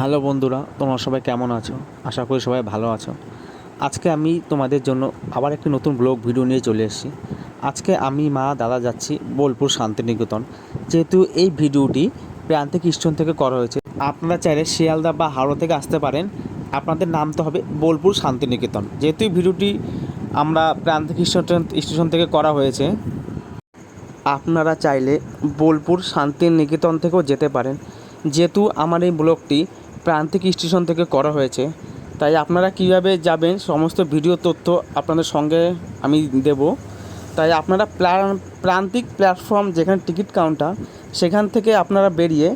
Hello বন্ধুরা, তোমরা সবাই কেমন আছো? আশা করি সবাই ভালো আছো। আজকে আমি তোমাদের জন্য আবার একটি নতুন ব্লগ ভিডিও নিয়ে চলে এসেছি। আজকে আমি মা দাদা যাচ্ছি বোলপুর শান্তিনিকেতন। যেহেতু এই ভিডিওটি প্রান্তিক স্টেশন থেকে করা হয়েছে, আপনারা চাইলে শিয়ালদা বা হাওড়া থেকে আসতে পারেন। আপনাদের নামতে হবে বোলপুর শান্তিনিকেতন। যেহেতু এই ভিডিওটি আমরা প্রান্তিক স্টেশন থেকে করা হয়েছে, আপনারা চাইলে বোলপুর শান্তিনিকেতন থেকেও যেতে পারেন। যেহেতু আমার এই ব্লগটি প্রান্তিক স্টেশন থেকে করা হয়েছে, তাই আপনারা কীভাবে যাবেন সমস্ত ভিডিও তথ্য আপনাদের সঙ্গে আমি দেব। তাই আপনারা প্রান্তিক প্ল্যাটফর্ম যেখানে টিকিট কাউন্টার, সেখান থেকে আপনারা বেরিয়ে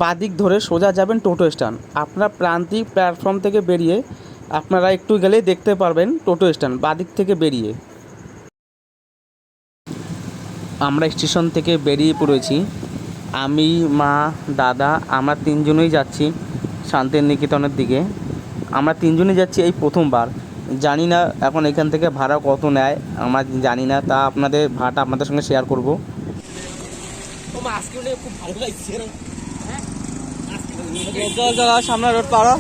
বাদিক ধরে সোজা যাবেন টোটো স্ট্যান্ড। আপনারা প্রান্তিক প্ল্যাটফর্ম থেকে বেরিয়ে আপনারা একটু গেলেই দেখতে পারবেন টোটো স্ট্যান্ড বাদিক থেকে বেরিয়ে। আমরা স্টেশন থেকে বেরিয়ে পড়েছি। আমি, মা, দাদা, আমরা তিনজনই যাচ্ছি শান্তিনিকেতনের দিকে। আমরা তিনজনই যাচ্ছি এই প্রথমবার। জানি না এখন এখান থেকে ভাড়া কত নেয়, আমরা জানি না, তা আপনাদের ভাড়াটা আপনাদের সঙ্গে শেয়ার করব। সামনে রোড পাড়া।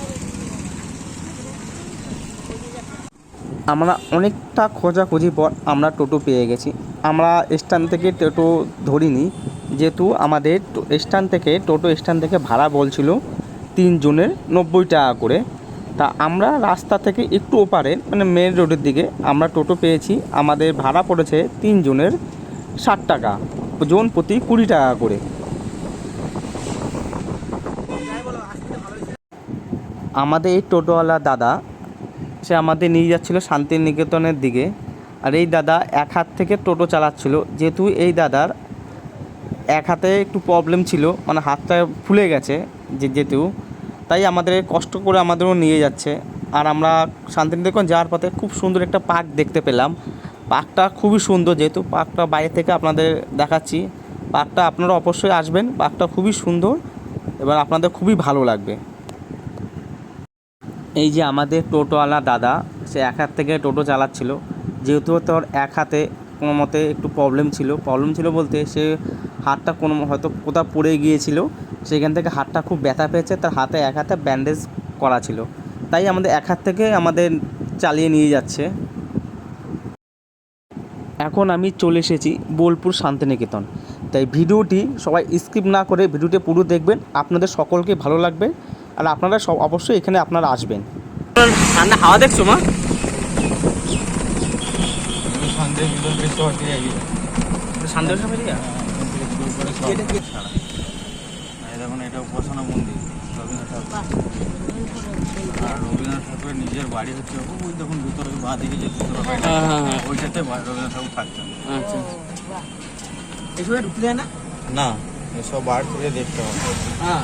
আমরা অনেকটা খোঁজাখুঁজি পর আমরা টোটো পেয়ে গেছি। আমরা স্ট্যান্ড থেকে টোটো ধরিনি, যেহেতু আমাদের স্ট্যান্ড থেকে ভাড়া বলছিল তিনজনের 90 টাকা করে। তা আমরা রাস্তা থেকে একটু ওপারে মানে মেন রোডের দিকে আমরা টোটো পেয়েছি। আমাদের ভাড়া পড়েছে তিনজনের 60 টাকা, জন প্রতি 20 টাকা করে। আমাদের এই টোটোওয়ালা দাদা, সে আমাদের নিয়ে যাচ্ছিলো শান্তিনিকেতনের দিকে। আর এই দাদা এক হাত থেকে টোটো চালাচ্ছিল। যেহেতু এই দাদার এক হাতে একটু প্রবলেম ছিল, মানে হাতটা ফুলে গেছে যেহেতু, তাই আমাদের কষ্ট করে আমাদেরও নিয়ে যাচ্ছে। আর আমরা শান্তিনিকেতন যাওয়ার পথে খুব সুন্দর একটা পার্ক দেখতে পেলাম। পার্কটা খুবই সুন্দর, যেহেতু পার্কটা বাইরে থেকে আপনাদের দেখাচ্ছি। পার্কটা আপনারা অবশ্যই আসবেন, পার্কটা খুবই সুন্দর এবং আপনাদের খুবই ভালো লাগবে। এই যে আমাদের টোটোওয়ালা দাদা, সে এক হাত থেকে টোটো চালাচ্ছিল। যেহেতু তোর এক হাতে কোনো মতে একটু প্রবলেম ছিল বলতে সে হাতটা কোনো হয়তো কোথাও পড়ে গিয়েছিল, সেখান থেকে হাতটা খুব ব্যথা পেয়েছে। তার হাতে এক হাতে ব্যান্ডেজ করা ছিল, তাই আমাদের এক হাত থেকে আমাদের চালিয়ে নিয়ে যাচ্ছে। এখন আমি চলে এসেছি বোলপুর শান্তিনিকেতন। তাই ভিডিওটি সবাই স্কিপ না করে ভিডিওটি পুরো দেখবেন, আপনাদের সকলকে ভালো লাগবে। আর আপনারা সব অবশ্যই এখানে আপনারা আসবেন। ঠান্ডা হাওয়া দেখছো মা? দেখুন, এটা উপাসনা মন্দির রবীন্দ্রনাথ ঠাকুর। আর রবীন্দ্রনাথ ঠাকুরের নিজের বাড়ি হচ্ছে ওই দেখুন ভিতরে বাঁ দিকে যে ভিতরে বাড়িটা, ওইটাতে রবীন্দ্রনাথ ঠাকুর থাকতেন। আচ্ছা, এসব ঢুকতে যায় না? না, এসব বার করে দেখতে হবে। হ্যাঁ,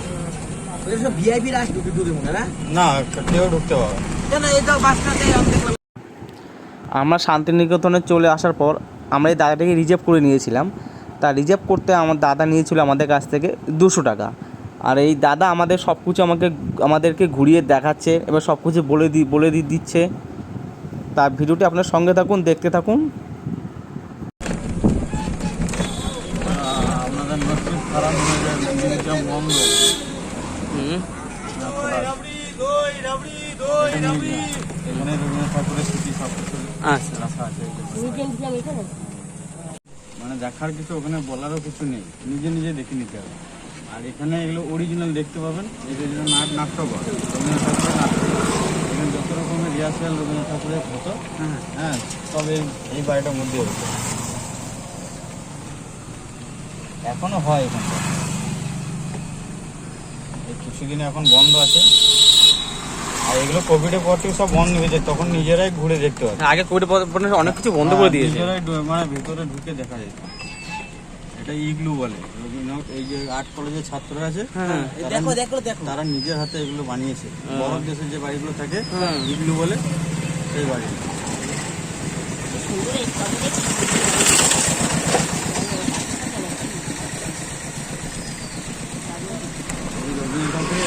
সব ভিআইপি রাস ঢুকতে দেবো না? না, কেউ ঢুকতে পারবে না। এই তো বাসটাতে আমরা শান্তিনিকেতনে চলে আসার পর আমরা এই দাদাটাকে রিজার্ভ করে নিয়েছিলাম। তা রিজার্ভ করতে আমার দাদা নিয়েছিল আমাদের কাছ থেকে 200 টাকা। আর এই দাদা আমাদের সব কিছু আমাদেরকে ঘুরিয়ে দেখাচ্ছে, এবার সব কিছু বলে দিচ্ছে। তা ভিডিওটি আপনার সঙ্গে থাকুন, দেখতে থাকুন। আপনাদের নসিব খারাপ হয়ে যায়, জিনিসটা বন্ধ। এখানে রবীন্দ্রনাথ ঠাকুরের স্মৃতি সব কিছু রাখা আছে। মানে দেখার কিছু, ওখানে বলারও কিছু নেই, নিজে নিজে দেখে নিতে হবে। আর এখানে এগুলো অরিজিনাল দেখতে পাবেন। এই যে নাট্যঘর, রবীন্দ্রনাথ ঠাকুরের নাটক, এখানে যত রকমের রিহার্সাল রবীন্দ্রনাথ ঠাকুরের হতো। হ্যাঁ, সব এই বাড়িটার মধ্যে হতো, এখনো হয় এখানটা। এই কিছুদিন এখন বন্ধ আছে। আর এগুলো কোভিডের পর থেকে সব বন্ধ হয়েছে, তখন নিজেরাই ঘুরে দেখতে পাবে। আগে কোভিডের পর অনেক কিছু বন্ধ করে দিয়েছে, নিজেরাই মানে ভিতরে ঢুকে দেখা যেত। এটা ইগলু বলে। রবীন্দ্রনাথ এই যে আর্ট কলেজের ছাত্ররা আছে, তারা নিজের হাতে এগুলো বানিয়েছে। বরফ দেশের যে বাড়িগুলো থাকে ইগলু বলে, সেই বাড়ি।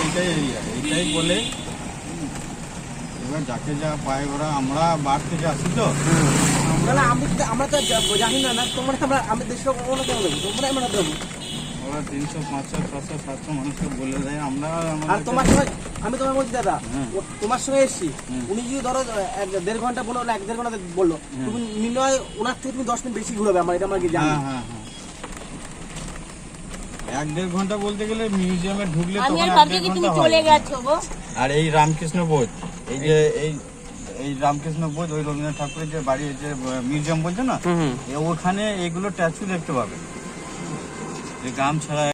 এইটাই এরিয়া, এইটাই বলে। এবার যাকে যা পায় ওরা, আমরা বার থেকে আসি তো, আমরা তো জানি না, তোমরা আমি দেশ তোমরা আমরা দেবো। ওরা 300, 500, 600, 700 মানুষকে বলে দেয়। আমরা আর তোমার সঙ্গে আমি তোমার বলছি দাদা, হুম। তোমার সঙ্গে এসছি, উনি যদি ধরো 1-1.5 ঘন্টা বললো, 1-1.5 ঘন্টা বললো, তুমি মনে হয় ওনার থেকে তুমি 10 মিনিট বেশি ঘুরাবে, আমার এটা আমার কি জানি। হ্যাঁ 1-1.5 ঘন্টা বলতে গেলে মিউজিয়ামে ঢুকলে আমি তখন আর ভাবছি 1-1.5 কি তুমি ঘন্টা চলে হয়। গেছো গো। আর এই রামকৃষ্ণ বোধ, এই যে এই রামকৃষ্ণ বোধ, ওই রবীন্দ্রনাথ ঠাকুরের যে বাড়ি, যে মিউজিয়াম বলছে না, ওখানে এগুলো স্ট্যাচু দেখতে পাবে, যে গাম ছাড়া।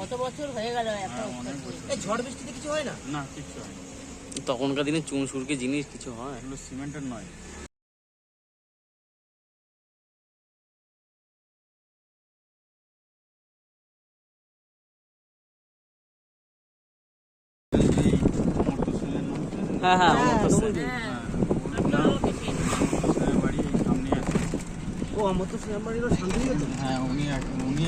কত বছর হয়ে গেল একটা এই ঝড় বৃষ্টিতে কিছু হয় না? না কিছু হয় না। তখনকার দিনে চুন সুরকি জিনিস কিছু হয়। এগুলো সিমেন্টের নয়। হ্যাঁ হ্যাঁ বাড়ি এই সামনে আছে। ও আমার তো সিনেমারিরও শান্তিনিকেতন। হ্যাঁ উনি এখন আমি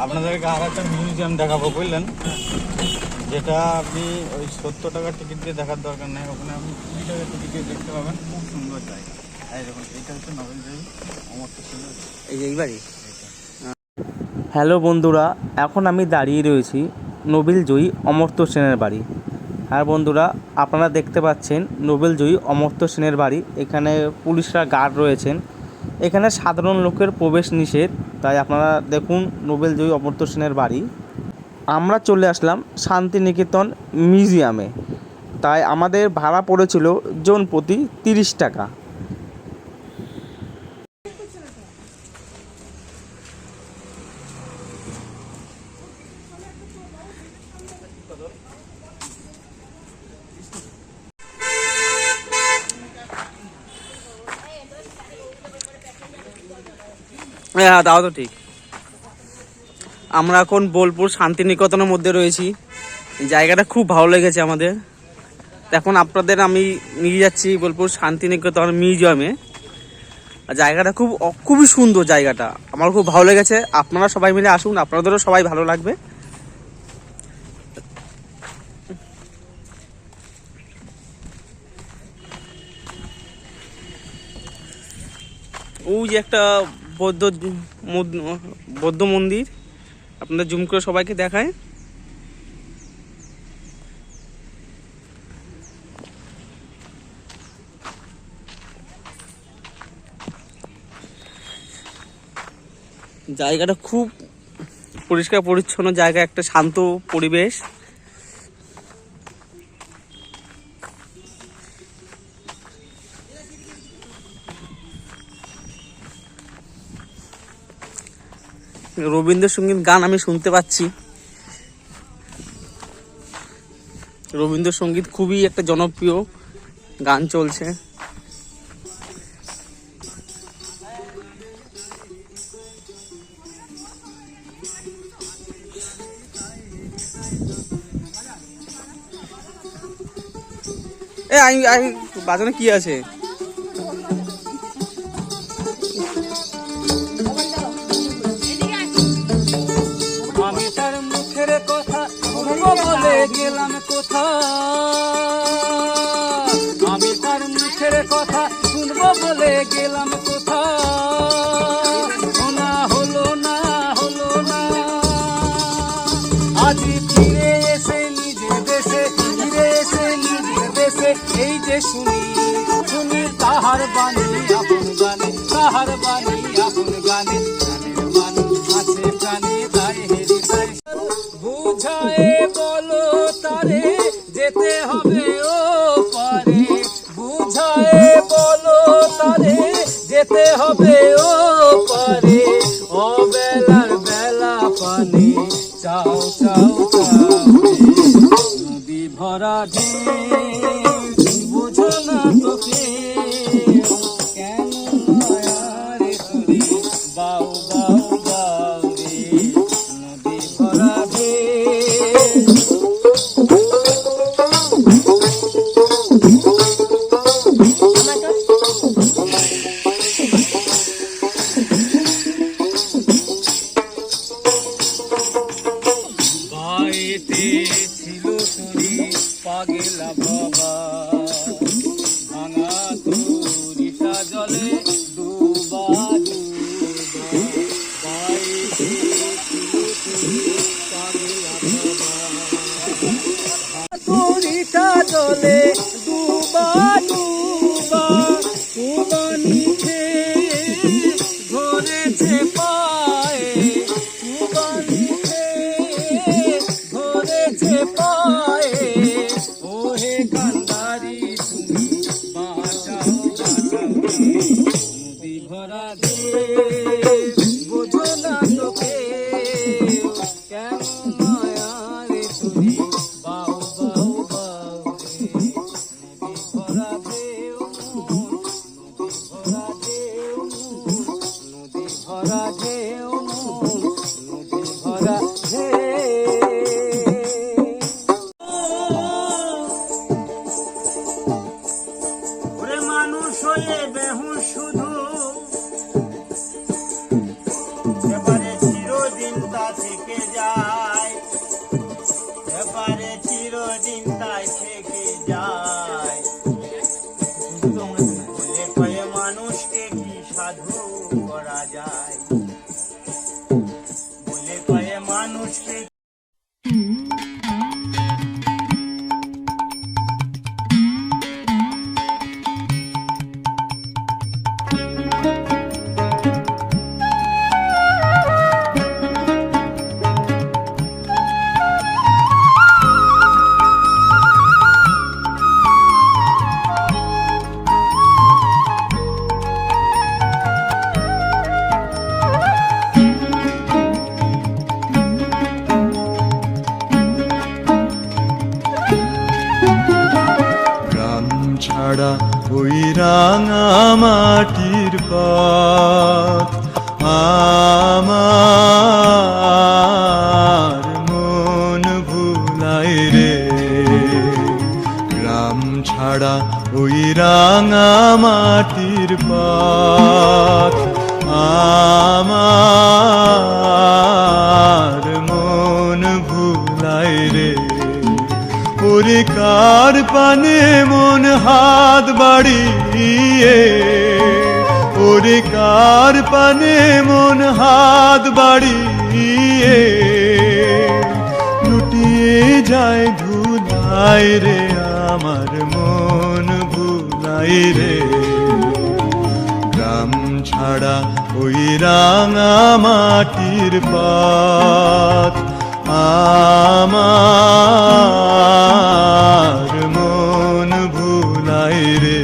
আপনাদেরকে আর একটা মিউজিয়াম দেখাবো, বুঝলেন, যেটা আপনি ওই 70 টাকার টিকিট দিয়ে দেখার দরকার নেই, ওখানে আপনি 20 টাকার টিকিট দিয়ে দেখতে পাবেন। খুব সুন্দর জায়গা। এই দেখুন, এটা হচ্ছে নভেলজয়ী অমর্ত্য সেনের এই বাড়ি। হ্যালো বন্ধুরা, এখন আমি দাঁড়িয়ে রয়েছি নোবেলজয়ী অমর্ত্য সেনের বাড়ি। আর বন্ধুরা, আপনারা দেখতে পাচ্ছেন নোবেলজয়ী অমর্ত্য সেনের বাড়ি। এখানে পুলিশরা গার্ড রয়েছেন। এখানে সাধারণ লোকের প্রবেশ নিষেধ, তাই আপনারা দেখুন নোবেলজয়ী অমর্ত্য সেনের বাড়ি। আমরা চলে আসলাম শান্তিনিকেতন মিউজিয়ামে, তাই আমাদের ভাড়া পড়েছিল জন প্রতি 30 টাকা। হ্যাঁ তাও তো ঠিক। আমরা এখন বোলপুর শান্তিনিকেতনের মধ্যে রয়েছি। জায়গাটা খুব ভালো লেগেছে আমাদের। এখন আপনাদের আমি নিয়ে যাচ্ছি বোলপুর শান্তিনিকেতন মিউজিয়ামে। জায়গাটা খুবই সুন্দর। জায়গাটা আমার খুব ভালো লেগেছে। আপনারা সবাই মিলে আসুন, আপনাদেরও সবাই ভালো লাগবে। ওই যে একটা বৌদ্ধ মন্দির, আপনাদের জুম করে সবাইকে দেখায়। জায়গাটা খুব পরিষ্কার পরিচ্ছন্ন জায়গা, একটা শান্ত পরিবেশ। রবীন্দ্রসঙ্গীত গান আমি শুনতে পাচ্ছি। রবীন্দ্রসঙ্গীত খুবই একটা জনপ্রিয় গান চলছে। আমি বাজানো কি আছে? আমি তার মুখের কথা শুনবো বলে গেলাম কোথা, আমি তার মুখের কথা শুনবো বলে গেলাম কোথা, না হলো না হলো না। আজি ফিরে এসে নিজের দেশে, ফিরে এসে নিজের দেশে, এই যে শুনি শুনি তাহার বাণী আপন গানে, তাহার বাণী আপন গানে। গানের মানুষ আছে প্রাণী, তাই হেরি তাই বুঝায়ে বলো তারে যেতে হবে ও পারে, বুঝায়ে বলো তারে যেতে হবে ও পারে। অবেলার বেলা পানি চাও চাও চাও, নদী ভরা ঢেউ বুঝো না তোকে, কেন মায়ারে তোরে বাউ বাউ বাউ রে, নদী ভরা ঢেউ। গায়েতে ছিল তোরি পাগেলা বাবা, ভাঙা তোরি সাজল জলে ডুবা ডুবা কুবানিছে ধরেছে পায়ে কুবানিছে ধরেছে পায়ে ওহে কান্দারি তুমি বাঁচাও বাঁচাও নদী ভরা দিয়ে বোঝো না তোকে কেন মায়ারে তুমি বাউ বাউ বাউ রে নদী ভরা ঢেউ নদী ভরা ঢেউ নদী ভরা ঢেউ নদী ভরা ঢেউ ওরে মানুষ হয়ে বেহুশ শুধু এবারে চিরদিন তা থেকে যায়, এবারে চিরদিন তাই থেকে যায়। বলে কয়ে মানুষকে কি সাধু করা যায়, বলে কয়ে মানুষকে গ্রাম ছাড়া ওই রাঙা মাটির পথ আমার মন ভুলাই রে। গ্রাম ছাড়া ওই রাঙা মাটির পথ আমার মন ভুলাই রে। ওরে কার পানে মন হাত বাড়িয়ে, ওরে কার পানে মন হাত বাড়িয়ে লুটিয়ে যায় ধুলাই রে আমার মন ভুলাই রে। গ্রাম ছাড়া ওই রাঙা মাটির পথ আমার মন ভুলাই রে।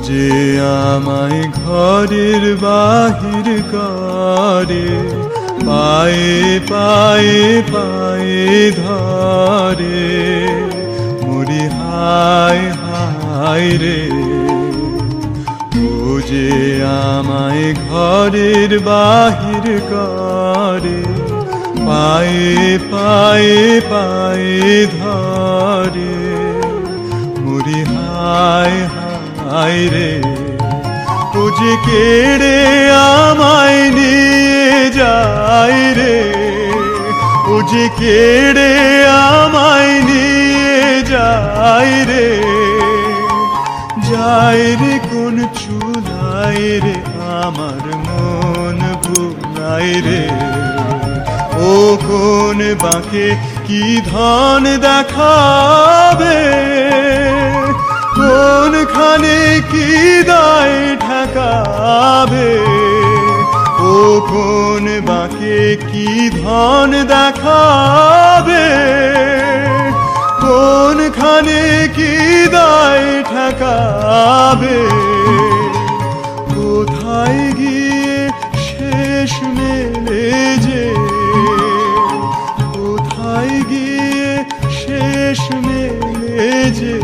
যে আমায় ঘরের বাহির করে, পায়ে পায়ে পায়ে ধরে মরি হায় হায় রে। ও যে আমায় ঘরের বাহির করে, পায়ে পায়ে পায়ে ধরে মরি হায় হায় রে। ও যে কেড়ে আমায় নিয়ে যায় রে, ও যে কেড়ে আমায় নিয়ে যায় রে। যায় রে কোন চুলাই রে আমার মন ভুলাই রে। ও কোন বাঁকে কি ধন দেখাবে, কোনখানে কি দায় ঠেকাবে। ও কোন বাঁকে কি ধন দেখাবে, কোনখানে কি দায় ঠেকাবে। কোথায় গিয়ে শেষ মেলে যে, কোথায় গিয়ে শেষ মেলে যে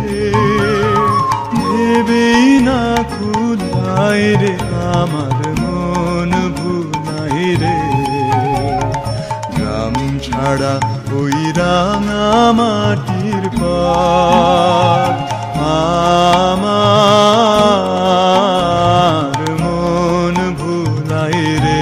ভেবেই না খুদাই রে আমার মন ভুলাই রে। গ্রাম ছাড়া ওই রাঙা মাটির পথ আমার মন ভুলাই রে।